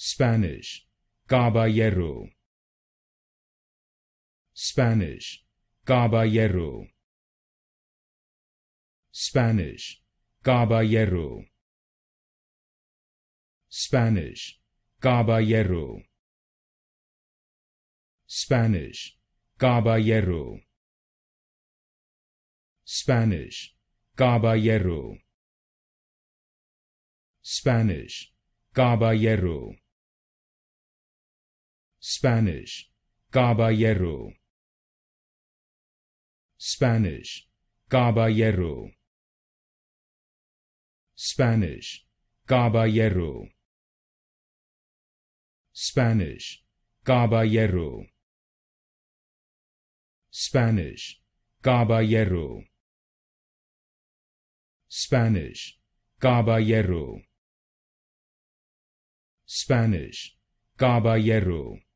Spanish, Caballero. Spanish, Caballero. Spanish, Caballero. Spanish, Caballero. Spanish, Caballero. Spanish, Caballero. Spanish, Caballero. Spanish, Caballero. Spanish, Caballero. Spanish, Caballero. Spanish, Caballero. Spanish, Caballero. Spanish, Caballero. Spanish, Caballero.